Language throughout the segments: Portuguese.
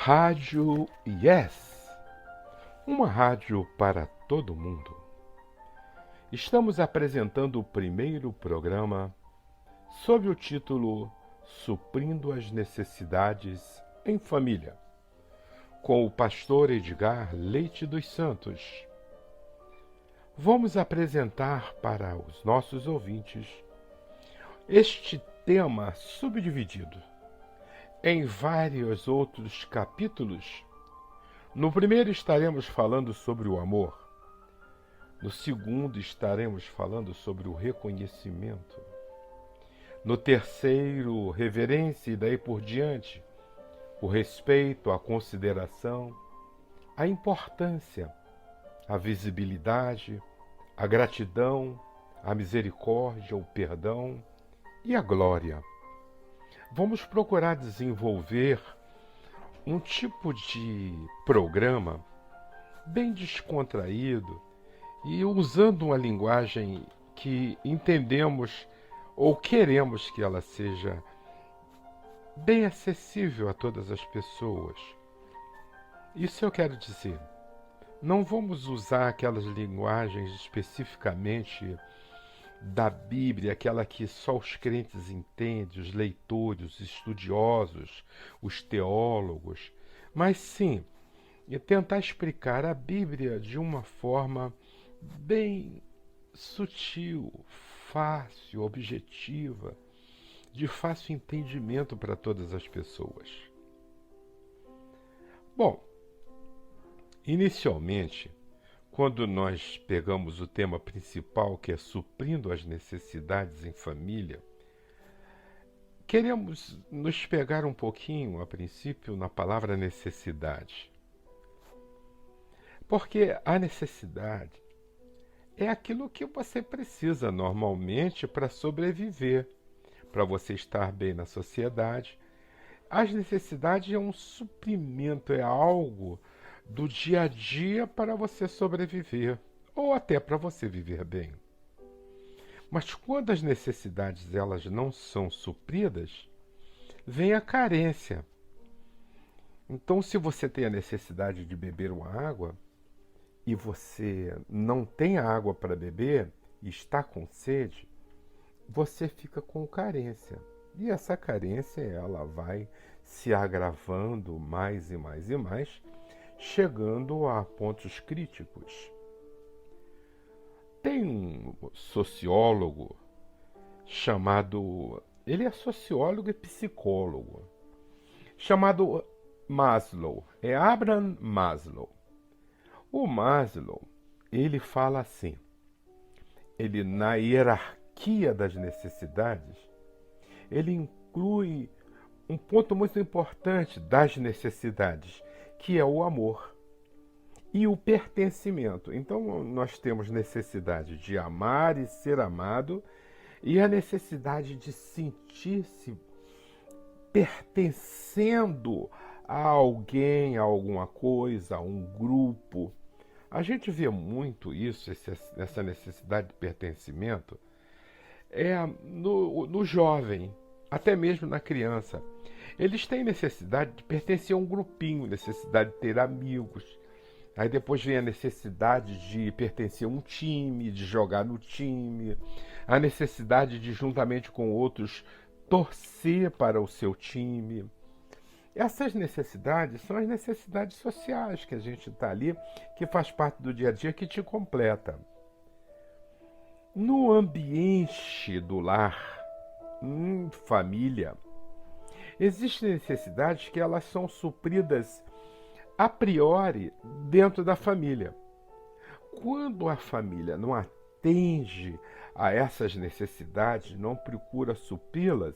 Rádio Yes, uma rádio para todo mundo. Estamos apresentando o primeiro programa sob o título Suprindo as Necessidades em Família, com o pastor Edgar Leite dos Santos. Vamos apresentar para os nossos ouvintes este tema subdividido em vários outros capítulos. No primeiro estaremos falando sobre o amor. No segundo estaremos falando sobre o reconhecimento. No terceiro, reverência e daí por diante, o respeito, a consideração, a importância, a visibilidade, a gratidão, a misericórdia, o perdão e a glória. Vamos procurar desenvolver um tipo de programa bem descontraído e usando uma linguagem que entendemos ou queremos que ela seja bem acessível a todas as pessoas. Isso eu quero dizer. Não vamos usar aquelas linguagens especificamente da Bíblia, aquela que só os crentes entendem, os leitores, os estudiosos, os teólogos, mas sim, tentar explicar a Bíblia de uma forma bem sutil, fácil, objetiva, de fácil entendimento para todas as pessoas. Bom, inicialmente, quando nós pegamos o tema principal, que é suprindo as necessidades em família, queremos nos pegar um pouquinho, a princípio, na palavra necessidade. Porque a necessidade é aquilo que você precisa normalmente para sobreviver, para você estar bem na sociedade. As necessidades é um suprimento, é algo do dia a dia para você sobreviver, ou até para você viver bem. Mas quando as necessidades elas não são supridas, vem a carência. Então, se você tem a necessidade de beber uma água e você não tem a água para beber e está com sede, você fica com carência. E essa carência ela vai se agravando mais e mais e mais, chegando a pontos críticos. Tem um sociólogo chamado, ele é sociólogo e psicólogo, chamado Maslow, é Abraham Maslow. O Maslow, ele fala assim, ele na hierarquia das necessidades, ele inclui um ponto muito importante das necessidades, que é o amor e o pertencimento. Então, nós temos necessidade de amar e ser amado e a necessidade de sentir-se pertencendo a alguém, a alguma coisa, a um grupo. A gente vê muito isso, essa necessidade de pertencimento, no jovem, até mesmo na criança. Eles têm necessidade de pertencer a um grupinho, necessidade de ter amigos. Aí depois vem a necessidade de pertencer a um time, de jogar no time, a necessidade de, juntamente com outros, torcer para o seu time. Essas necessidades são as necessidades sociais que a gente está ali, que faz parte do dia a dia, que te completa. No ambiente do lar, em família, existem necessidades que elas são supridas a priori dentro da família. Quando a família não atende a essas necessidades, não procura supri-las,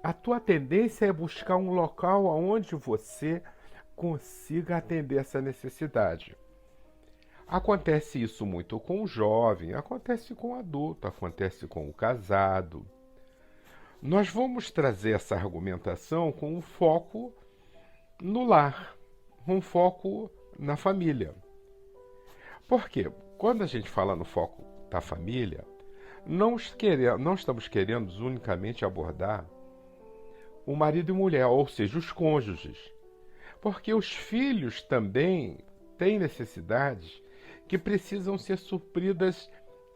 a tua tendência é buscar um local onde você consiga atender essa necessidade. Acontece isso muito com o jovem, acontece com o adulto, acontece com o casado. Nós vamos trazer essa argumentação com um foco no lar, um foco na família. Por quê? Quando a gente fala no foco da família, não estamos querendo unicamente abordar o marido e mulher, ou seja, os cônjuges. Porque os filhos também têm necessidades que precisam ser supridas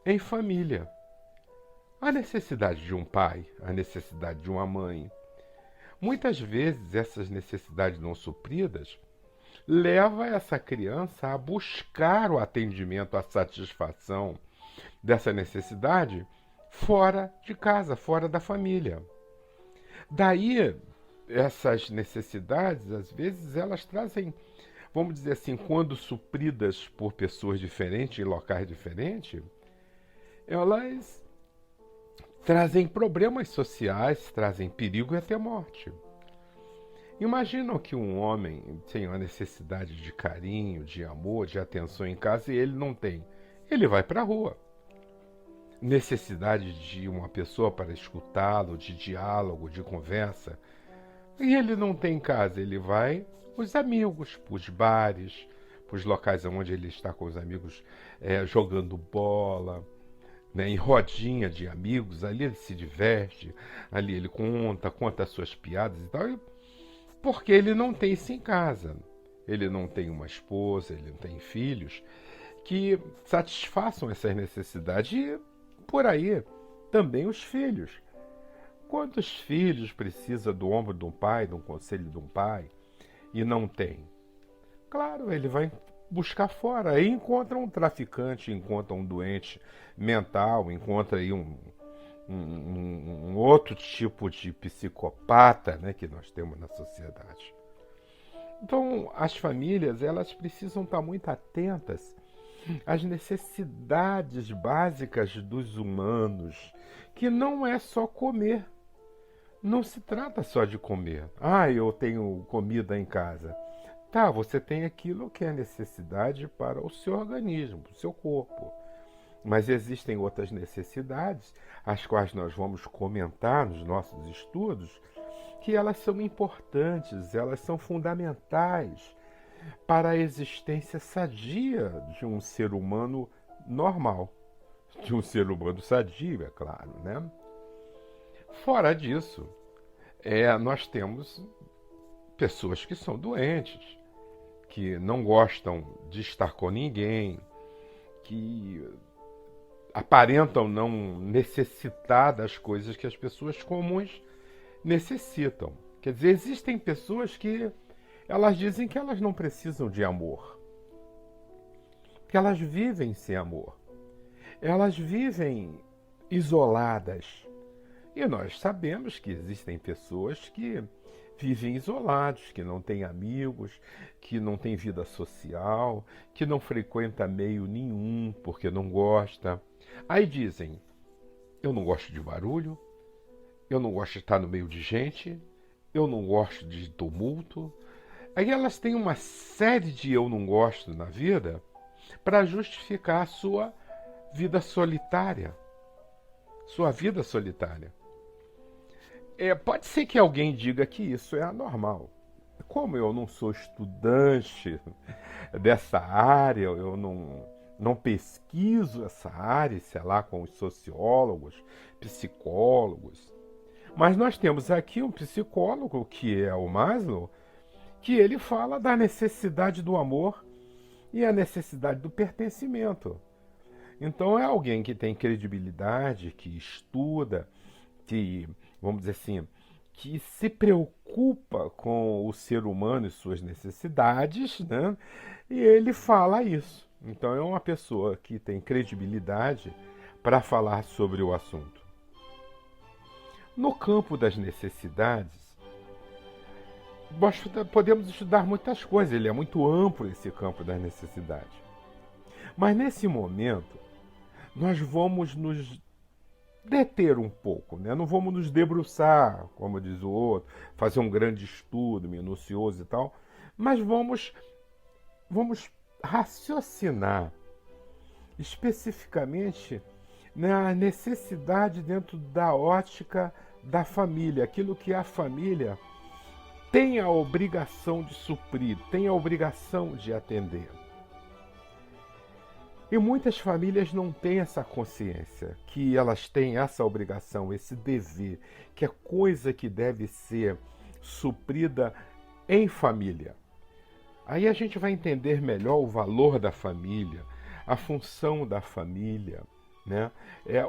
em família. A necessidade de um pai, a necessidade de uma mãe. Muitas vezes essas necessidades não supridas levam essa criança a buscar o atendimento, a satisfação dessa necessidade fora de casa, fora da família. Daí, essas necessidades, às vezes, elas trazem, vamos dizer assim, quando supridas por pessoas diferentes, em locais diferentes, elas trazem problemas sociais, trazem perigo e até morte. Imaginam que um homem tem uma necessidade de carinho, de amor, de atenção em casa e ele não tem. Ele vai para a rua. Necessidade de uma pessoa para escutá-lo, de diálogo, de conversa. E ele não tem em casa, ele vai para os amigos, para os bares, para os locais onde ele está com os amigos jogando bola, né, em rodinha de amigos, ali ele se diverte, ali ele conta as suas piadas e tal, porque ele não tem isso em casa. Ele não tem uma esposa, ele não tem filhos que satisfaçam essas necessidades. E por aí também os filhos. Quantos filhos precisa do ombro de um pai, do conselho de um pai, e não tem? Claro, ele vai buscar fora. Aí encontra um traficante, encontra um doente mental, encontra aí um outro tipo de psicopata, né, que nós temos na sociedade. Então, as famílias, elas precisam estar muito atentas às necessidades básicas dos humanos, que não é só comer. Não se trata só de comer. Ah, eu tenho comida em casa. Tá, você tem aquilo que é necessidade para o seu organismo, para o seu corpo. Mas existem outras necessidades, as quais nós vamos comentar nos nossos estudos, que elas são importantes, elas são fundamentais para a existência sadia de um ser humano normal. De um ser humano sadio, é claro, né? Fora disso, nós temos pessoas que são doentes, que não gostam de estar com ninguém, que aparentam não necessitar das coisas que as pessoas comuns necessitam. Quer dizer, existem pessoas que elas dizem que elas não precisam de amor, que elas vivem sem amor, elas vivem isoladas. E nós sabemos que existem pessoas que vivem isolados, que não têm amigos, que não têm vida social, que não frequenta meio nenhum porque não gosta. Aí dizem, eu não gosto de barulho, eu não gosto de estar no meio de gente, eu não gosto de tumulto. Aí elas têm uma série de eu não gosto na vida para justificar a sua vida solitária. Sua vida solitária. Pode ser que alguém diga que isso é anormal. Como eu não sou estudante dessa área, eu não pesquiso essa área, sei lá, com os sociólogos, psicólogos. Mas nós temos aqui um psicólogo, que é o Maslow, que ele fala da necessidade do amor e a necessidade do pertencimento. Então é alguém que tem credibilidade, que estuda, que, vamos dizer assim, que se preocupa com o ser humano e suas necessidades, né? E ele fala isso. Então é uma pessoa que tem credibilidade para falar sobre o assunto. No campo das necessidades, nós podemos estudar muitas coisas, ele é muito amplo esse campo das necessidades. Mas nesse momento, nós vamos nos deter um pouco, né? Não vamos nos debruçar, como diz o outro, fazer um grande estudo minucioso e tal, mas vamos raciocinar especificamente na necessidade dentro da ótica da família, aquilo que a família tem a obrigação de suprir, tem a obrigação de atender. E muitas famílias não têm essa consciência, que elas têm essa obrigação, esse dever, que é coisa que deve ser suprida em família. Aí a gente vai entender melhor o valor da família, a função da família, né?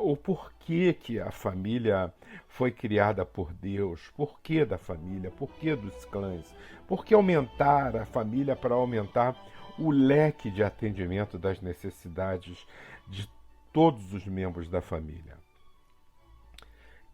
O porquê que a família foi criada por Deus, porquê da família, porquê dos clãs, por que aumentar a família para aumentar o leque de atendimento das necessidades de todos os membros da família.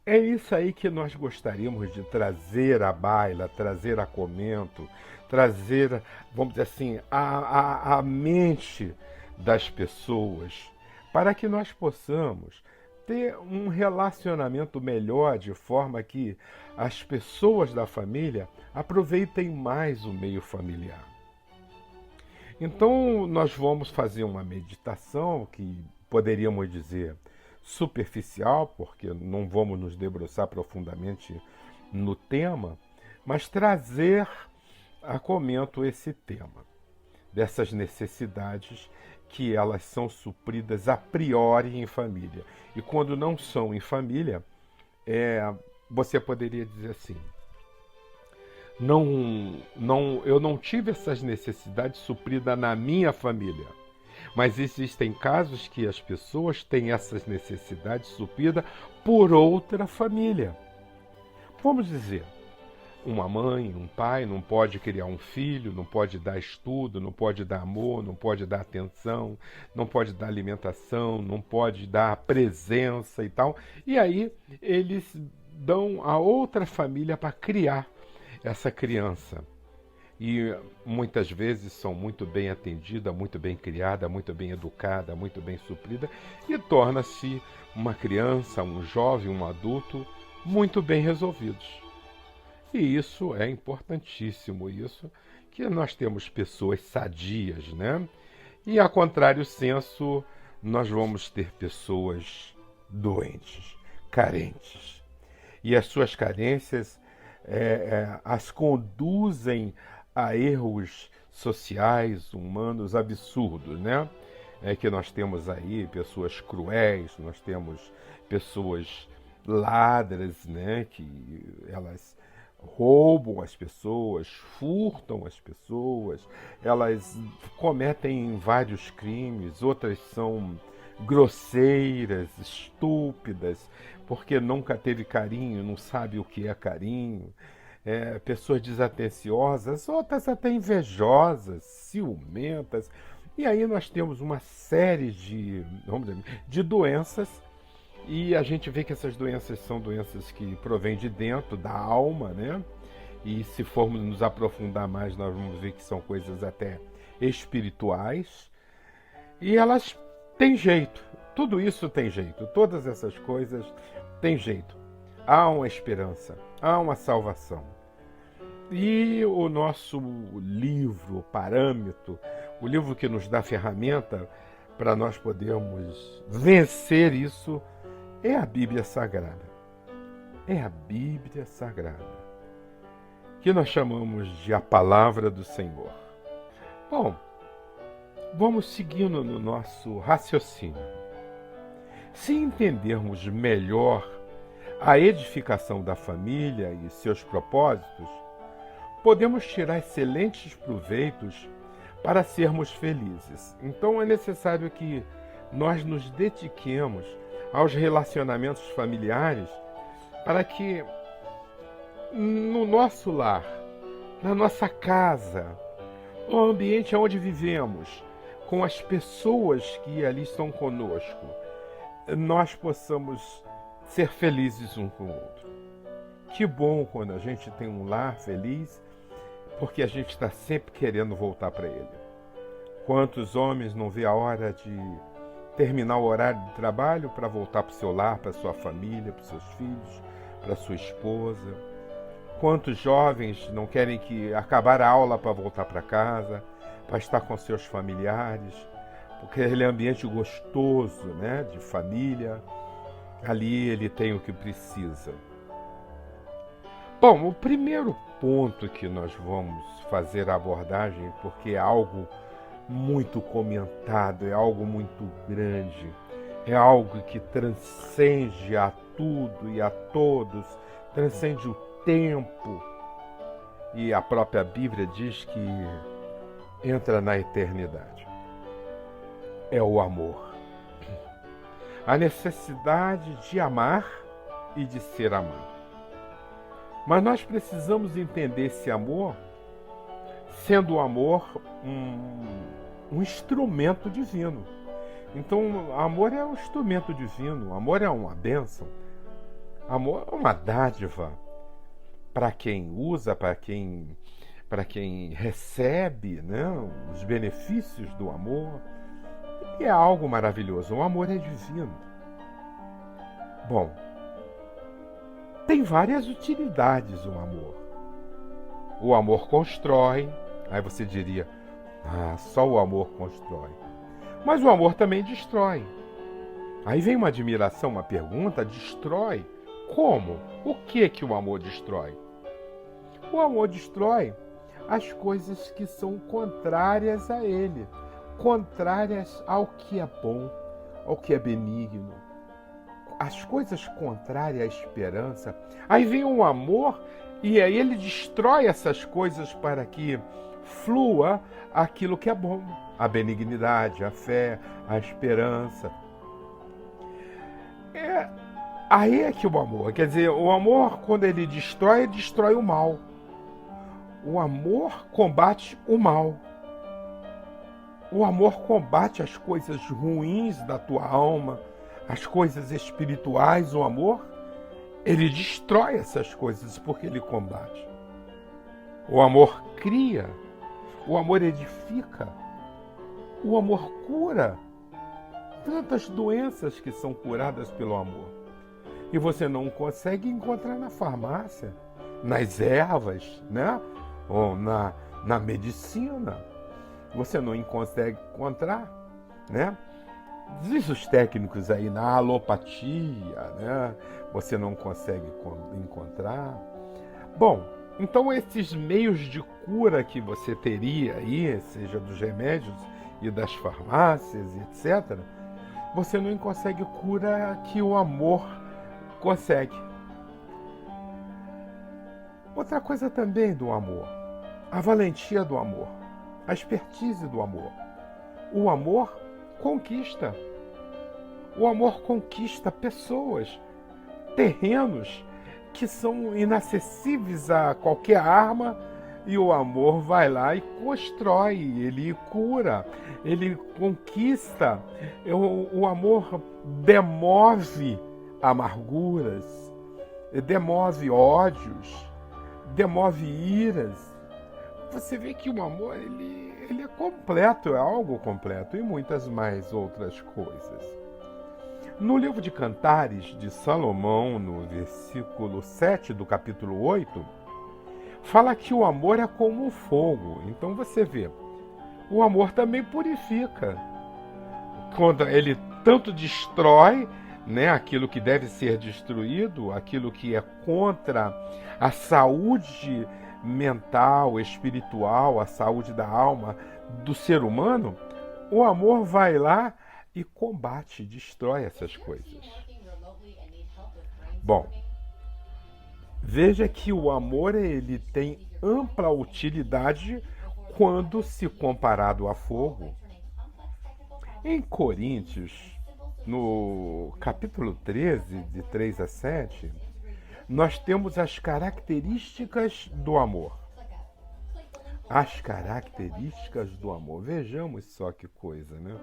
É isso aí que nós gostaríamos de trazer à baila, trazer a comento, trazer, vamos dizer assim, a mente das pessoas, para que nós possamos ter um relacionamento melhor, de forma que as pessoas da família aproveitem mais o meio familiar. Então, nós vamos fazer uma meditação que poderíamos dizer superficial, porque não vamos nos debruçar profundamente no tema, mas trazer a comento esse tema, dessas necessidades que elas são supridas a priori em família. E quando não são em família, você poderia dizer assim: eu não tive essas necessidades supridas na minha família. Mas existem casos que as pessoas têm essas necessidades supridas por outra família. Vamos dizer, uma mãe, um pai não pode criar um filho, não pode dar estudo, não pode dar amor, não pode dar atenção, não pode dar alimentação, não pode dar presença e tal. E aí eles dão a outra família para criar essa criança. E muitas vezes são muito bem atendida, muito bem criada, muito bem educada, muito bem suprida, e torna-se uma criança, um jovem, um adulto muito bem resolvidos. E isso é importantíssimo, isso que nós temos pessoas sadias, né? E a contrário senso, nós vamos ter pessoas doentes, carentes. E as suas carências as conduzem a erros sociais, humanos absurdos, né? Que nós temos aí pessoas cruéis, nós temos pessoas ladras, né? Que elas roubam as pessoas, furtam as pessoas, elas cometem vários crimes, outras são grosseiras, estúpidas, porque nunca teve carinho, não sabe o que é carinho. Pessoas desatenciosas, outras até invejosas, ciumentas. E aí nós temos uma série de doenças, e a gente vê que essas doenças são doenças que provêm de dentro, da alma, né? E se formos nos aprofundar mais, nós vamos ver que são coisas até espirituais. E elas têm jeito, tudo isso tem jeito, todas essas coisas têm jeito. Há uma esperança, há uma salvação. E o nosso livro, o parâmetro, o livro que nos dá ferramenta para nós podermos vencer isso, é a Bíblia Sagrada. É a Bíblia Sagrada, que nós chamamos de a Palavra do Senhor. Bom, vamos seguindo no nosso raciocínio. Se entendermos melhor a edificação da família e seus propósitos, podemos tirar excelentes proveitos para sermos felizes. Então é necessário que nós nos dediquemos aos relacionamentos familiares para que no nosso lar, na nossa casa, no ambiente onde vivemos, com as pessoas que ali estão conosco, nós possamos ser felizes um com o outro. Que bom quando a gente tem um lar feliz, porque a gente está sempre querendo voltar para ele. Quantos homens não vê a hora de terminar o horário de trabalho para voltar para o seu lar, para sua família, para os seus filhos, para sua esposa? Quantos jovens não querem que acabar a aula para voltar para casa, para estar com seus familiares, porque ele é um ambiente gostoso, né, de família. Ali ele tem o que precisa. Bom, o primeiro ponto que nós vamos fazer a abordagem, porque é algo muito comentado, é algo muito grande, é algo que transcende a tudo e a todos, transcende o tempo. E a própria Bíblia diz que entra na eternidade. É o amor. A necessidade de amar e de ser amado. Mas nós precisamos entender esse amor sendo o amor um instrumento divino. Então, amor é um instrumento divino, amor é uma bênção, amor é uma dádiva para quem usa, para quem recebe, né, os benefícios do amor. E é algo maravilhoso, o amor é divino. Bom, tem várias utilidades o amor. O amor constrói, aí você diria, só o amor constrói. Mas o amor também destrói. Aí vem uma admiração, uma pergunta, destrói? Como? O que o amor destrói? O amor destrói as coisas que são contrárias a ele, contrárias ao que é bom, ao que é benigno. As coisas contrárias à esperança. Aí vem o amor e aí ele destrói essas coisas para que flua aquilo que é bom. A benignidade, a fé, a esperança. Aí é que o amor, quer dizer, o amor quando ele destrói o mal. O amor combate o mal. O amor combate as coisas ruins da tua alma, as coisas espirituais. O amor, ele destrói essas coisas porque ele combate. O amor cria, o amor edifica, o amor cura. Tantas doenças que são curadas pelo amor. E você não consegue encontrar na farmácia, nas ervas, né? Ou na medicina. Você não consegue encontrar, né? Diz os técnicos aí, na alopatia, né? Você não consegue encontrar. Bom, então esses meios de cura que você teria aí, seja dos remédios e das farmácias, etc., você não consegue cura que o amor consegue. Outra coisa também do amor, a valentia do amor, a expertise do amor. O amor conquista. O amor conquista pessoas, terrenos que são inacessíveis a qualquer arma, e o amor vai lá e constrói, ele cura, ele conquista. O amor demove amarguras, demove ódios, demove iras. Você vê que o amor ele é completo, é algo completo, e muitas mais outras coisas. No livro de Cantares de Salomão, no versículo 7 do capítulo 8, fala que o amor é como o fogo. Então você vê, o amor também purifica. Quando ele tanto destrói, né, aquilo que deve ser destruído, aquilo que é contra a saúde mental, espiritual, a saúde da alma do ser humano, o amor vai lá e combate, destrói essas coisas. Bom, veja que o amor ele tem ampla utilidade quando se comparado a fogo. Em Coríntios, no capítulo 13, de 3 a 7, nós temos as características do amor. As características do amor. Vejamos só que coisa, né?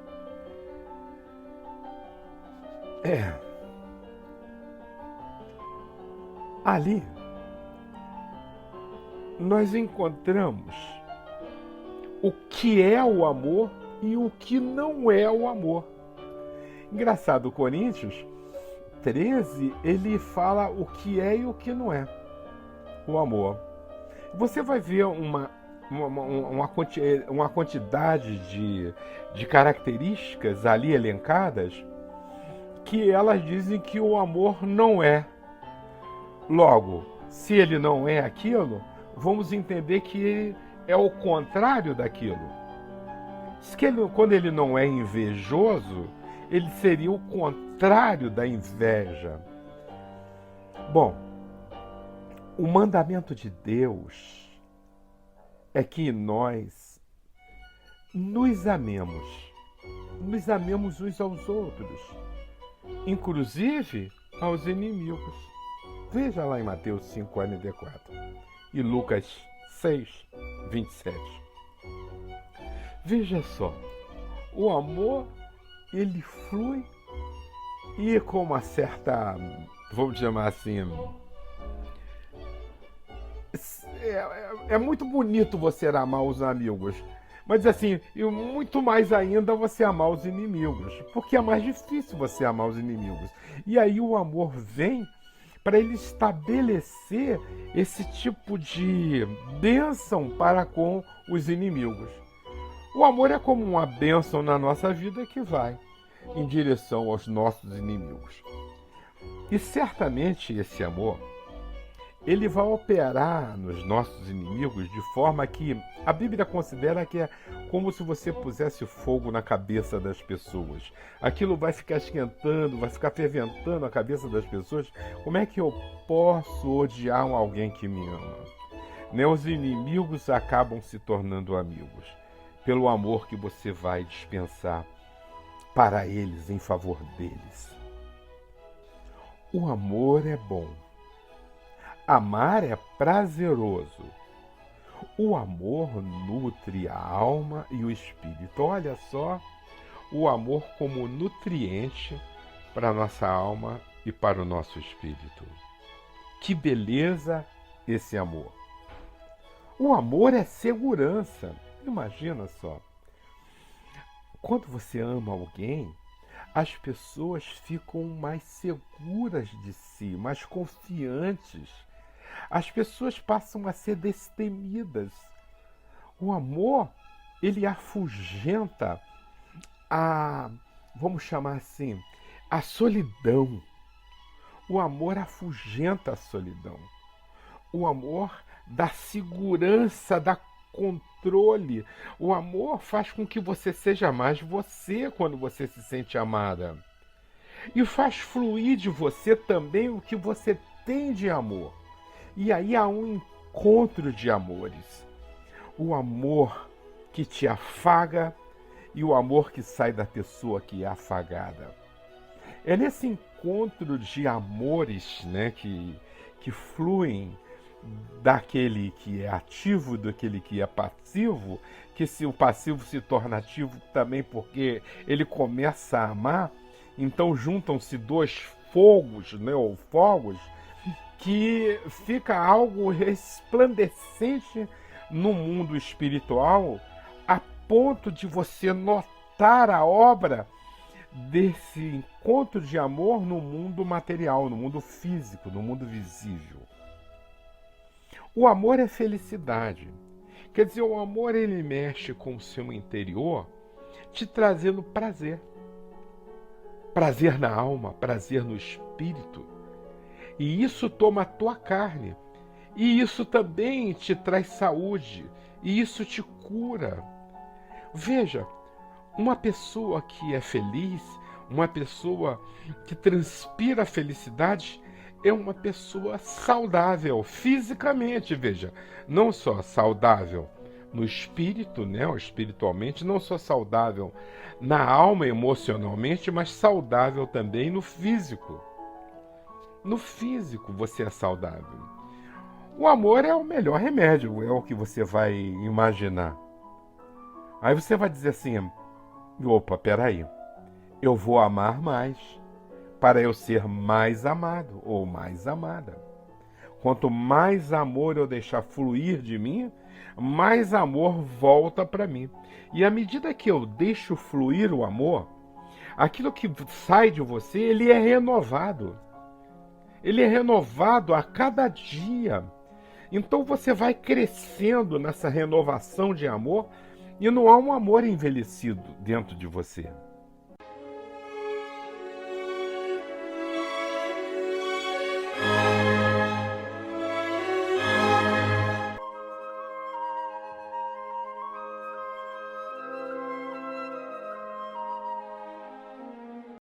Ali, nós encontramos o que é o amor e o que não é o amor. Engraçado, Coríntios 13, ele fala o que é e o que não é o amor. Você vai ver uma quantidade de características ali elencadas que elas dizem que o amor não é. Logo, se ele não é aquilo, vamos entender que ele é o contrário daquilo. Quando ele não é invejoso, ele seria o contrário da inveja. Bom, o mandamento de Deus é que nós nos amemos uns aos outros, inclusive aos inimigos. Veja lá em Mateus 5,44 e Lucas 6,27. Veja só, o amor, ele flui e com uma certa, vamos chamar assim, é muito bonito você amar os amigos, mas assim, e muito mais ainda você amar os inimigos, porque é mais difícil você amar os inimigos. E aí o amor vem para ele estabelecer esse tipo de bênção para com os inimigos. O amor é como uma bênção na nossa vida que vai em direção aos nossos inimigos. E certamente esse amor, ele vai operar nos nossos inimigos de forma que a Bíblia considera que é como se você pusesse fogo na cabeça das pessoas. Aquilo vai ficar esquentando, vai ficar ferventando a cabeça das pessoas. Como é que eu posso odiar alguém que me ama? Né? Os inimigos acabam se tornando amigos, pelo amor que você vai dispensar para eles, em favor deles. O amor é bom. Amar é prazeroso. O amor nutre a alma e o espírito. Olha só, o amor como nutriente para a nossa alma e para o nosso espírito. Que beleza esse amor! O amor é segurança. Imagina só. Quando você ama alguém, as pessoas ficam mais seguras de si, mais confiantes. As pessoas passam a ser destemidas. O amor, ele afugenta vamos chamar assim, a solidão. O amor afugenta a solidão. O amor dá segurança, dá controle. O amor faz com que você seja mais você quando você se sente amada. E faz fluir de você também o que você tem de amor. E aí há um encontro de amores. O amor que te afaga e o amor que sai da pessoa que é afagada. É nesse encontro de amores, né, que fluem daquele que é ativo, daquele que é passivo, que se o passivo se torna ativo também porque ele começa a amar, então juntam-se dois fogos, né, ou fogos, que fica algo resplandecente no mundo espiritual, a ponto de você notar a obra desse encontro de amor no mundo material, no mundo físico, no mundo visível. O amor é felicidade. Quer dizer, o amor ele mexe com o seu interior, te trazendo prazer. Prazer na alma, prazer no espírito. E isso toma a tua carne. E isso também te traz saúde. E isso te cura. Veja, uma pessoa que é feliz, uma pessoa que transpira felicidade, é uma pessoa saudável fisicamente, veja. Não só saudável no espírito, né, espiritualmente, não só saudável na alma emocionalmente, mas saudável também no físico. No físico você é saudável. O amor é o melhor remédio, é o que você vai imaginar. Aí você vai dizer assim, opa, peraí, eu vou amar mais para eu ser mais amado ou mais amada. Quanto mais amor eu deixar fluir de mim, mais amor volta para mim. E à medida que eu deixo fluir o amor, aquilo que sai de você, ele é renovado. Ele é renovado a cada dia. Então você vai crescendo nessa renovação de amor e não há um amor envelhecido dentro de você.